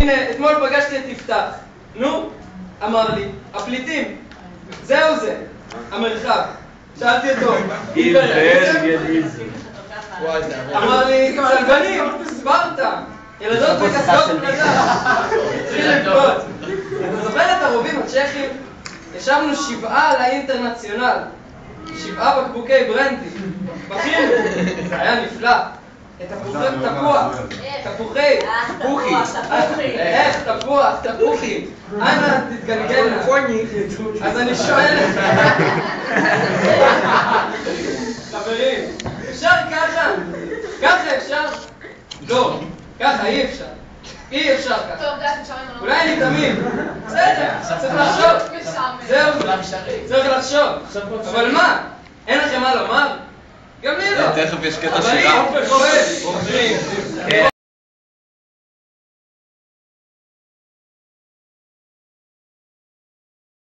הנה, אתמול פגשתי את יפתח. נו, אמר לי, הפליטים. זהו זה, המרחב. שאלתי אותו, אמר לי, צלבנים, ספרטה, ילדות מקסקות פלדה. התחיל לבכות. אתה זוכר את הרובים הצ'כים? ישבנו 7 על האינטרנציונל. 7 בקבוקי ברנדי. בכינו, זה היה נפלא. את תפוחי, תפוחי, אנא תתגלגלנה. אז אני שואל חברים, אפשר ככה? ככה אפשר? לא, ככה אי אפשר. אי אפשר ככה. אולי אני תמים. בסדר, צריך לחשוב. זהו, צריך לחשוב. אבל מה? אין לכם מה לומר? גם לי לא. תכף יש קטע שירה. אבל לי, אומרים,